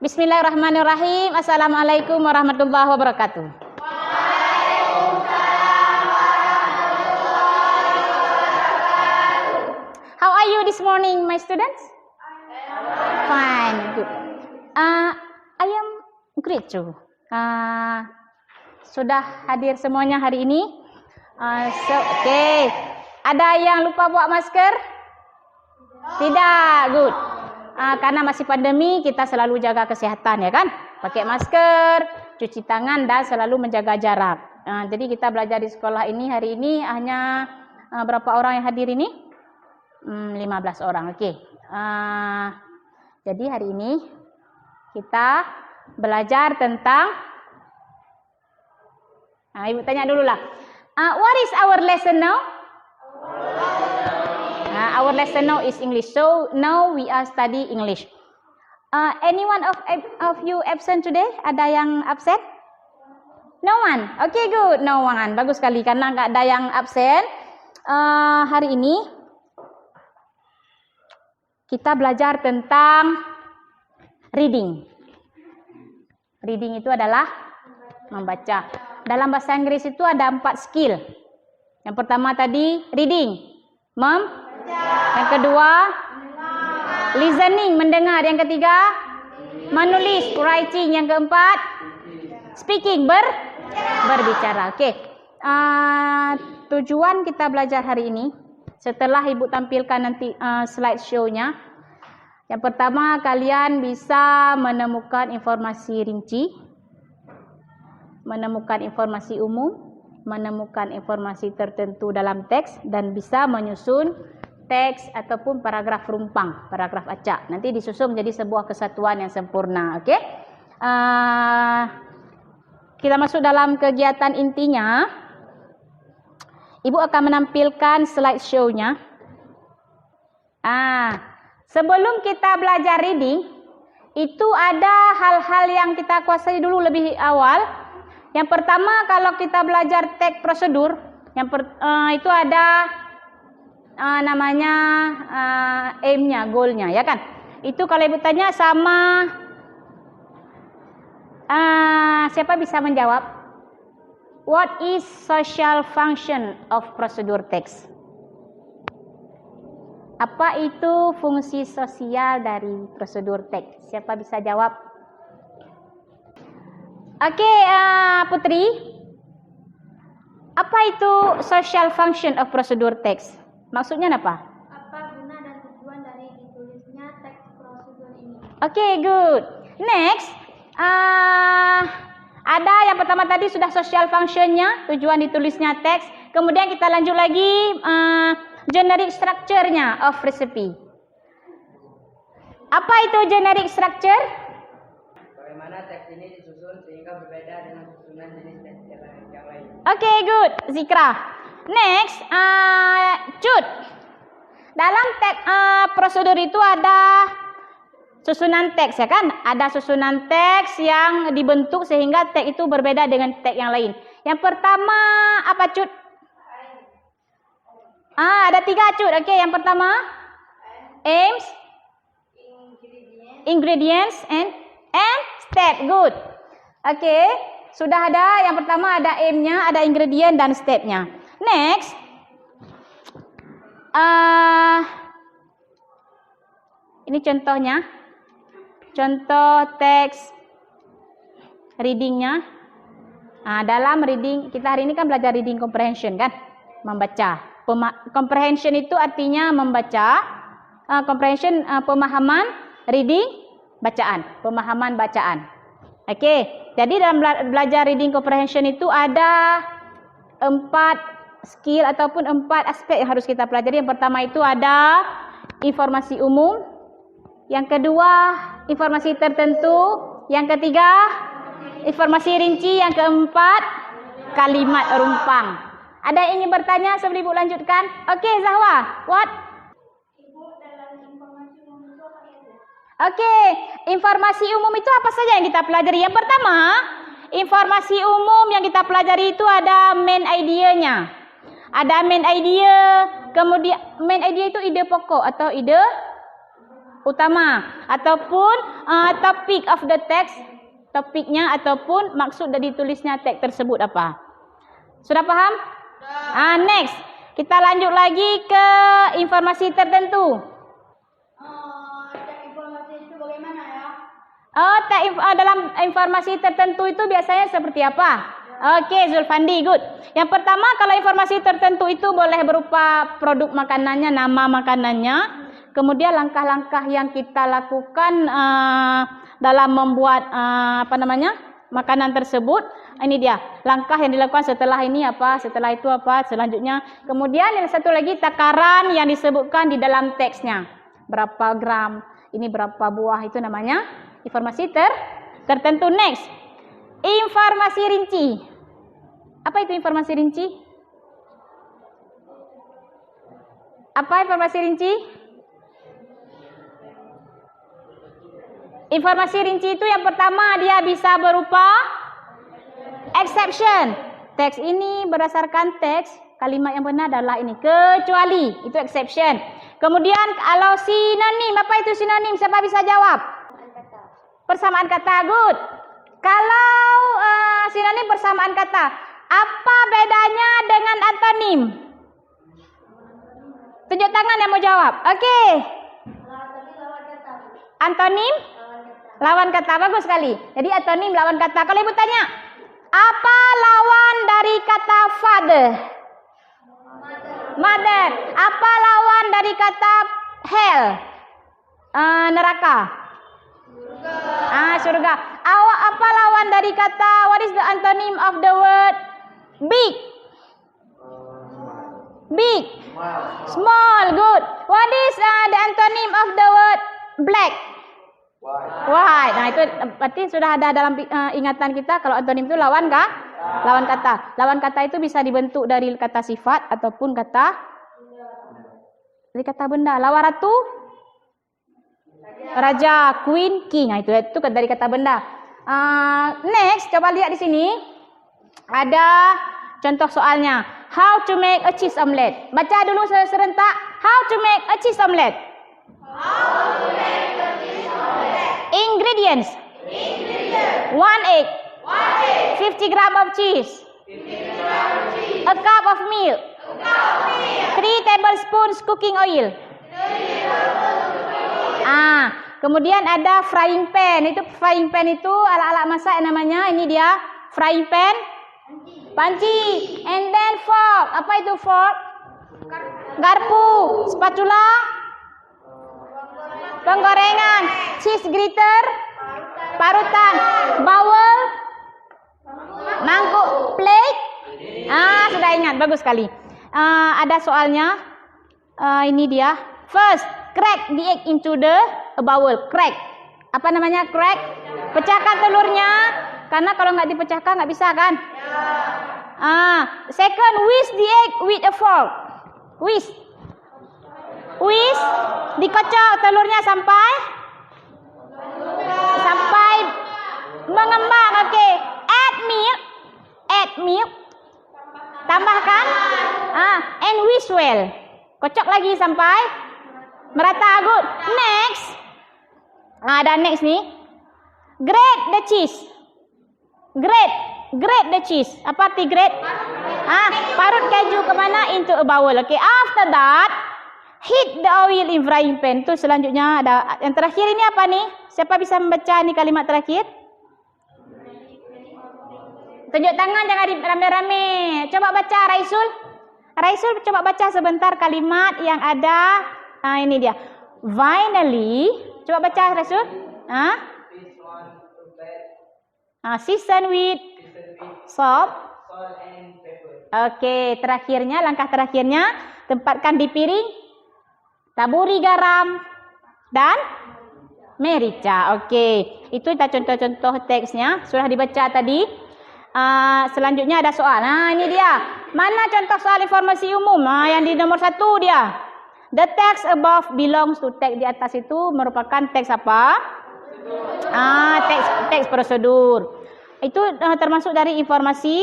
Bismillahirrahmanirrahim. Assalamualaikum warahmatullahi wabarakatuh. How are you this morning, my students? Fine, good. I am great too. Sudah hadir semuanya hari ini? Okay. Ada yang lupa bawa masker? Tidak, good. Karena masih pandemi, kita selalu jaga kesehatan, ya kan? Pakai masker, cuci tangan, dan selalu menjaga jarak. Jadi kita belajar di sekolah ini hari ini hanya berapa orang yang hadir ini? 15 orang, oke. Jadi hari ini kita belajar tentang, Ibu tanya dulu lah. What is our lesson now? Our lesson now is English. So now we are study English. Anyone of you absent today? Ada yang absen? No one. Okay, good. No one. Bagus sekali karena nggak ada yang absen. Hari ini kita belajar tentang reading. Reading itu adalah membaca. Dalam bahasa Inggris itu ada 4 skill. Yang pertama tadi reading, yang kedua listening, mendengar. Yang ketiga menulis, writing. Yang keempat speaking, berbicara. Oke. Tujuan kita belajar hari ini, setelah Ibu tampilkan nanti slide show-nya. Yang pertama, kalian bisa menemukan informasi rinci, menemukan informasi umum, menemukan informasi tertentu dalam teks, dan bisa menyusun teks ataupun paragraf rumpang, paragraf acak. Nanti disusun menjadi sebuah kesatuan yang sempurna. Oke? Kita masuk dalam kegiatan intinya. Ibu akan menampilkan slide show-nya. Sebelum kita belajar reading, itu ada hal-hal yang kita kuasai dulu lebih awal. Yang pertama, kalau kita belajar teks prosedur, itu ada namanya aim-nya, goal-nya, ya kan? Itu kalau Ibu tanya sama siapa bisa menjawab? What is social function of procedure text? Apa itu fungsi sosial dari prosedur teks? Siapa bisa jawab? Oke, Putri. Apa itu social function of procedure text? Maksudnya apa? Apa guna dan tujuan dari ditulisnya teks prosedur ini? Oke, good. Next, ada yang pertama tadi sudah social function-nya, tujuan ditulisnya teks. Kemudian kita lanjut lagi generic structure-nya of recipe. Apa itu generic structure? Bagaimana teks ini disusun sehingga berbeda dengan susunan jenis teks yang lain. Oke, good, Zikra. Next, Cut. Dalam teks prosedur itu ada susunan teks, ya kan? Ada susunan teks yang dibentuk sehingga teks itu berbeda dengan teks yang lain. Yang pertama apa, Cut? Ada 3, Cut. Oke, yang pertama aims, ingredients, and step. Good. Oke, sudah ada. Yang pertama ada aim-nya, ada ingredient dan step-nya. Next, ini contohnya. Contoh teks reading-nya. Dalam reading, kita hari ini kan belajar reading comprehension, kan? Membaca. Comprehension itu artinya membaca. Comprehension pemahaman, reading bacaan, pemahaman bacaan. Oke, jadi dalam belajar reading comprehension itu ada 4 skill ataupun 4 aspek yang harus kita pelajari. Yang pertama itu ada informasi umum, yang kedua informasi tertentu, yang ketiga informasi rinci, yang keempat kalimat rumpang. Ada yang ingin bertanya sebelum Ibu lanjutkan? Oke, Zahwa, what? Oke, informasi umum itu apa saja yang kita pelajari? Yang pertama, informasi umum yang kita pelajari itu ada main idea-nya. Ada main idea, kemudian main idea itu ide pokok atau ide utama ataupun topic of the text, topiknya ataupun maksud dari tulisnya teks tersebut apa. Sudah paham? Next, kita lanjut lagi ke informasi tertentu. Teks informasi itu bagaimana ya? Dalam informasi tertentu itu biasanya seperti apa? Oke, Zulfandi, good. Yang pertama, kalau informasi tertentu itu boleh berupa produk makanannya, nama makanannya, kemudian langkah-langkah yang kita lakukan dalam membuat makanan tersebut. Ini dia, langkah yang dilakukan setelah ini apa, setelah itu apa, selanjutnya. Kemudian yang satu lagi, takaran yang disebutkan di dalam teksnya. Berapa gram, ini berapa buah, itu namanya informasi tertentu. Next, informasi rinci. Apa itu informasi rinci? Apa informasi rinci? Informasi rinci itu yang pertama dia bisa berupa exception. Teks ini berdasarkan teks, kalimat yang benar adalah ini. Kecuali, itu exception. Kemudian kalau sinonim, apa itu sinonim? Siapa bisa jawab? Persamaan kata, good. Kalau sinonim persamaan kata, apa bedanya dengan antonim? Tunjuk tangan yang mau jawab. Oke. Antonim? Lawan kata. Bagus sekali. Jadi antonim lawan kata. Kalau ibu tanya, apa lawan dari kata father? Mother. Apa lawan dari kata hell? Neraka. Surga. Apa lawan dari kata, what is the antonym of the word big? Big. Small. Good. What is the antonym of the word black? White. Nah, itu berarti sudah ada dalam ingatan kita kalau antonim itu lawan kah? Lawan kata. Lawan kata itu bisa dibentuk dari kata sifat ataupun dari kata benda. Lawan ratu, raja, queen, king. Nah, itu dari kata benda. Next, coba lihat di sini. Ada contoh soalnya. How to make a cheese omelette. Baca dulu serentak. How to make a cheese omelette. How to make a cheese omelette. Ingredients. 1 egg. 50 gram of cheese. A cup of milk. 3 tablespoons cooking oil. Kemudian ada frying pan. Itu frying pan itu alat-alat masak namanya. Ini dia frying pan. Panci. And then fork. Apa itu fork? Garpu. Spatula. Penggorengan. Cheese grater. Parutan. Bowl. Mangkuk. Plate. Sudah ingat. Bagus sekali. Ada soalnya. Ini dia. First, crack the egg into the bowl. Crack. Apa namanya crack? Pecahkan telurnya. Karena kalau nggak dipecahkan nggak bisa kan? Second, whisk the egg with a fork. Whisk. Dikocok telurnya sampai mengembang. Oke. Add milk. Tambahkan. And whisk well. Kocok lagi sampai merata. Good. Next. Ada next nih. Grate the cheese. Grate the cheese. Apa arti grate? Parut keju kemana? Into a bowl. Okay. After that, heat the oil in frying pan. Itu selanjutnya ada. Yang terakhir ini apa nih? Siapa bisa membaca nih kalimat terakhir? Tunjuk tangan, jangan rame-rame. Coba baca Raisul. Raisul coba baca sebentar kalimat yang ada. Ini dia. Finally. Coba baca Raisul. Season with salt and pepper. Oke, terakhirnya, langkah terakhirnya, tempatkan di piring, taburi garam dan merica. Oke, itu kita contoh-contoh teksnya sudah dibaca tadi. Selanjutnya ada soal. Ini dia. Mana contoh soal informasi umum? Yang di nomor 1 dia. The text above belongs to, teks di atas itu merupakan teks apa? Teks prosedur. Itu termasuk dari informasi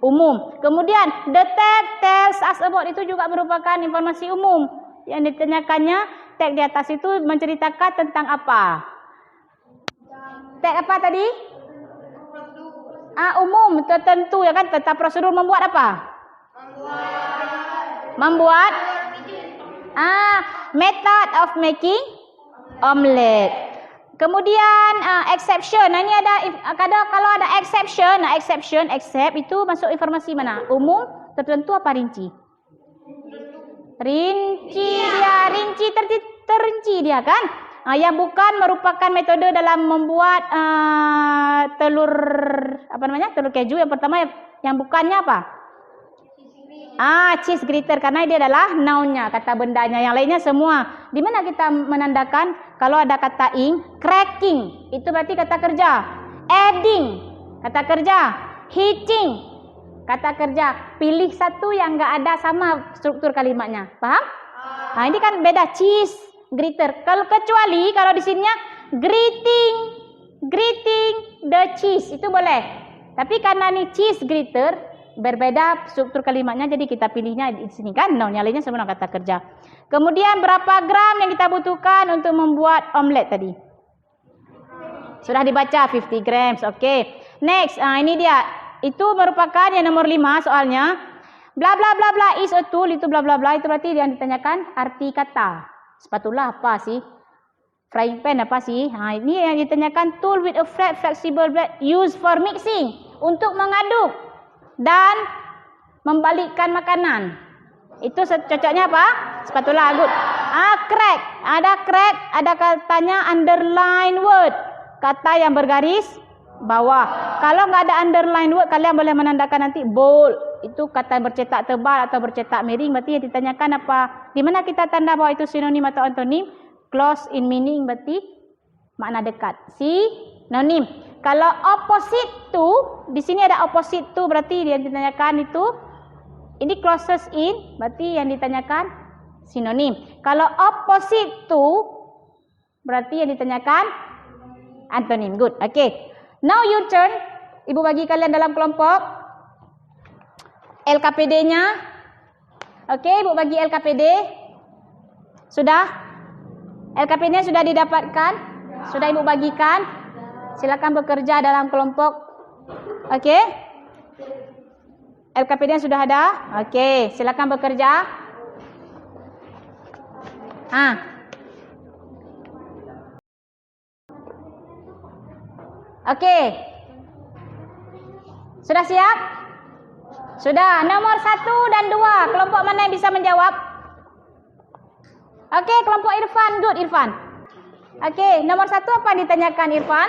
umum. Kemudian the text tells us about itu juga merupakan informasi umum. Yang ditanyakannya tag di atas itu menceritakan tentang apa? Tag apa tadi? Umum, tertentu ya kan, tentang prosedur membuat apa? Membuat method of making omelette. Kemudian exception. Nah, ini ada kalau ada exception, except itu masuk informasi mana? Umum, tertentu apa rinci? Rinci dia, terinci dia kan? Yang bukan merupakan metode dalam membuat telur telur keju. Yang pertama yang bukannya apa? Cheese grater, karena dia adalah noun-nya, kata bendanya. Yang lainnya semua. Di mana kita menandakan kalau ada kata ing? Cracking, itu berarti kata kerja. Adding, kata kerja. Heating, kata kerja. Pilih satu yang enggak ada sama struktur kalimatnya. Paham? Ini kan beda, cheese grater. Kalau kecuali kalau di sininya greeting the cheese, itu boleh. Tapi karena ini cheese grater, berbeda struktur kalimatnya, jadi kita pilihnya di sini kan, noun, yang lainnya semua kata kerja. Kemudian berapa gram yang kita butuhkan untuk membuat omelet tadi? Sudah dibaca 50 grams. Oke. Next, ini dia. Itu merupakan yang nomor 5 soalnya. Bla bla bla bla is a tool, itu bla bla bla itu berarti yang ditanyakan arti kata. Spatula apa sih? Frying pan apa sih? Ini yang ditanyakan, tool with a flat flexible blade used for mixing, untuk mengaduk dan membalikkan makanan. Itu cocoknya apa? Spatula. Good. Crack. Ada crack, ada katanya underline word, kata yang bergaris bawah. Kalau nggak ada underline word, kalian boleh menandakan nanti bold. Itu kata bercetak tebal atau bercetak miring. Berarti yang ditanyakan apa? Di mana kita tanda bahwa itu sinonim atau antonim? Close in meaning, berarti makna dekat. Sinonim. Kalau opposite to, di sini ada opposite to, berarti yang ditanyakan itu ini closest in, berarti yang ditanyakan sinonim. Kalau opposite to, berarti yang ditanyakan antonim. Good. Okay. Now your turn. Ibu bagi kalian dalam kelompok LKPD-nya. Okay, ibu bagi LKPD. Sudah? LKPD-nya sudah didapatkan? Sudah ibu bagikan? Silakan bekerja dalam kelompok. Okey. LKPD sudah ada? Okey, silakan bekerja. Okey. Sudah siap? Sudah. Nomor 1 dan 2, kelompok mana yang bisa menjawab? Okey, kelompok Irfan. Good, Irfan. Okey, nomor 1 apa yang ditanyakan, Irfan?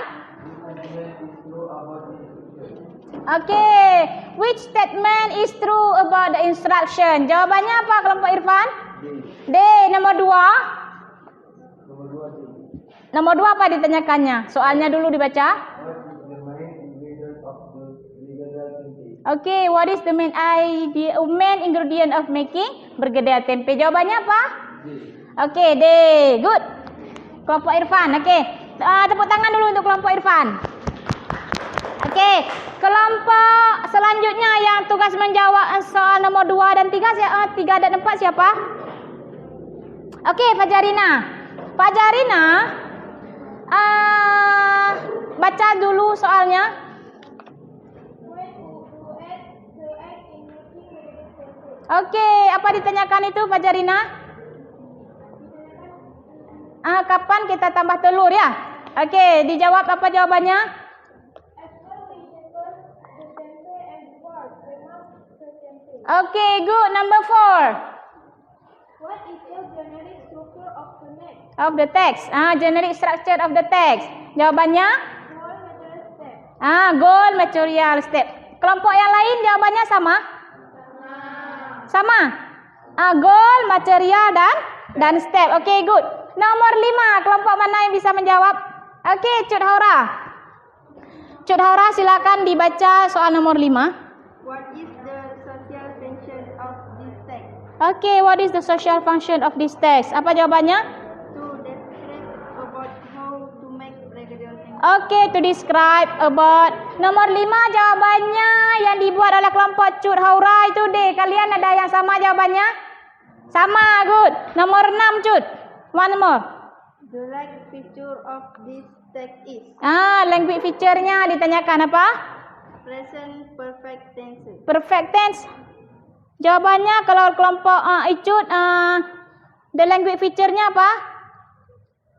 Okay, which statement is true about the instruction? Jawabannya apa kelompok Irfan? D. Nomor 2? Nomor 2 apa ditanyakannya? Soalnya dulu dibaca. Okay, what is the main ingredient of making bergedel tempe? Jawabannya apa? Okay, D. Good. Kelompok Irfan. Okay, tepuk tangan dulu untuk kelompok Irfan. Okey, kelompok selanjutnya yang tugas menjawab soal nomor 2 dan 3 dan 4 siapa? Okey, Fajarina. Fajarina, baca dulu soalnya. Okey, apa ditanyakan itu Fajarina? Kapan kita tambah telur ya? Okey, dijawab apa jawabannya? Okay, good. Number 4. What is the generic structure of the text? Of the text. Generic structure of the text. Jawabannya? Goal material step. Goal material step. Kelompok yang lain jawabannya sama? Sama. Goal, material dan step. Okay, good. Nomor 5, kelompok mana yang bisa menjawab? Okay, Cut Haura. Cut Haura, silakan dibaca soal nomor 5. What is the social function of this text? Okay, what is the social function of this text? Apa jawabannya? To describe about how to make regadel tempe. Okay, to describe about. Nomor 5 jawabannya yang dibuat oleh kelompok Cut Haura itu D. Kalian ada yang sama jawabannya? Sama, good. Nomor 6, Cut. One more. The like feature of this text is Language feature-nya ditanyakan apa? present perfect tense. Perfect tense. Jawabannya kalau kelompok Icut, the language feature-nya apa?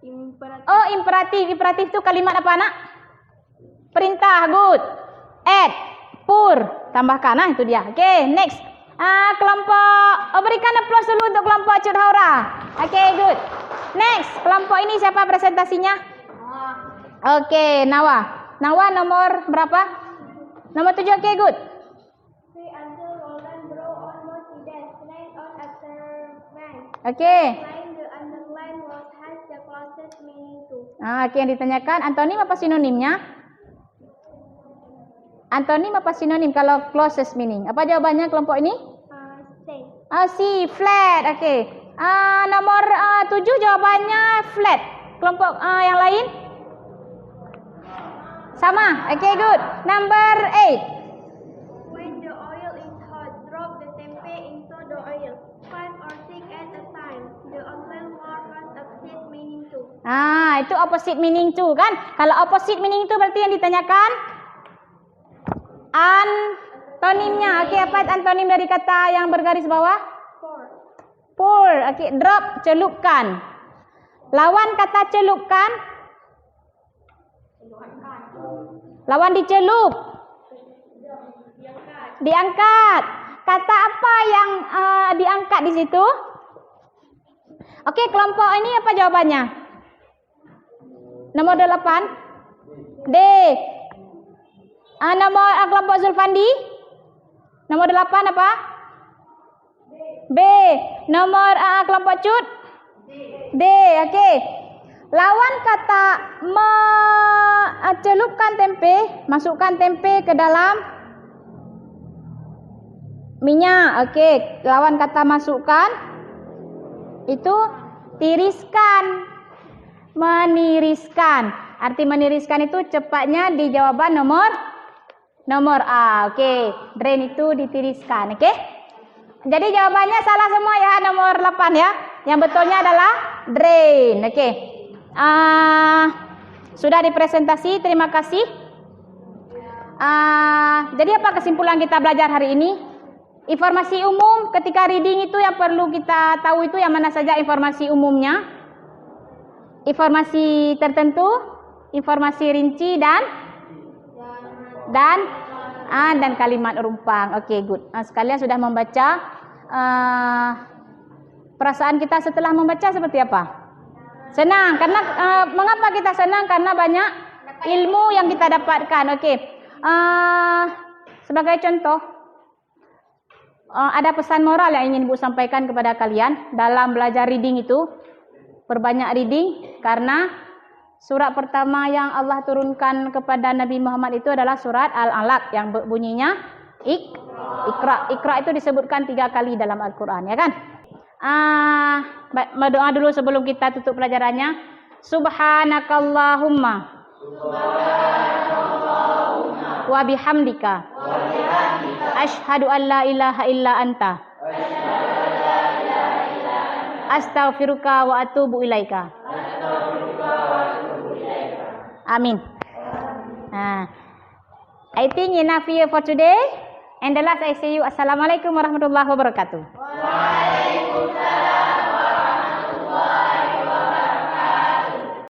Imperative. Oh, imperatif. Imperatif itu kalimat apa, nak? Perintah. Good. Add, pur, tambahkan. Nah, itu dia. Okay, next. Kelompok, berikan applause dulu untuk kelompok Cut Haura. Okay, good. Next, kelompok ini siapa presentasinya? Okay, Nawa. Nawa nomor berapa? Nomor 7. Okay, good. See until Roland draw almost dash line on after line. Okay. Line the underline word has the closest meaning to. Okay, yang ditanyakan antonim apa sinonimnya? Antonim apa sinonim kalau closest meaning? Apa jawabannya kelompok ini? Stay. C, flat. Okay. Nomor 7 jawabannya flat. Kelompok yang lain? Sama. Okay, good. Number 8. When the oil is hot, drop the tempeh into the oil. 5 or 6 at a time. The oil more has opposite meaning to. Itu opposite meaning to kan? Kalau opposite meaning to berarti yang ditanyakan antonimnya. Okey, apa antonim dari kata yang bergaris bawah? Pour. Okey, drop, celupkan. Lawan kata celupkan? Lawan dicelup. Diangkat. Kata apa yang diangkat di situ? Okey, kelompok ini apa jawabannya? Nomor 8. D. Nomor kelompok Zulfandi? Nomor 8 apa? B. Nomor kelompok Cut? D. Okey. Lawan kata celupkan tempe, masukkan tempe ke dalam minyak. Okey, lawan kata masukkan itu tiriskan. Meniriskan. Arti meniriskan itu cepatnya di jawaban nomor A. Okey, drain itu ditiriskan. Okey? Jadi jawabannya salah semua ya, nomor 8 ya. Yang betulnya adalah drain. Okey. Sudah dipresentasi, terima kasih. Jadi apa kesimpulan kita belajar hari ini? Informasi umum ketika reading itu yang perlu kita tahu itu yang mana saja informasi umumnya? Informasi tertentu, informasi rinci dan kalimat rumpang. Okey, good. Sekalian sudah membaca. Perasaan kita setelah membaca seperti apa? Senang. Karena mengapa kita senang? Karena banyak ilmu yang kita dapatkan. Okey. Sebagai contoh, ada pesan moral yang ingin Ibu sampaikan kepada kalian dalam belajar reading itu. Perbanyak reading karena surat pertama yang Allah turunkan kepada Nabi Muhammad itu adalah surat Al-Alaq yang bunyinya Iqra. Iqra itu disebutkan 3 kali dalam Al-Quran, ya kan? Berdoa dulu sebelum kita tutup pelajarannya. Subhanakallahumma wa bihamdika asyhadu an la ilaha illa anta astaghfiruka wa atubu ilaika. Amin. I think enough here for today. And the last I say you assalamualaikum warahmatullahi wabarakatuh.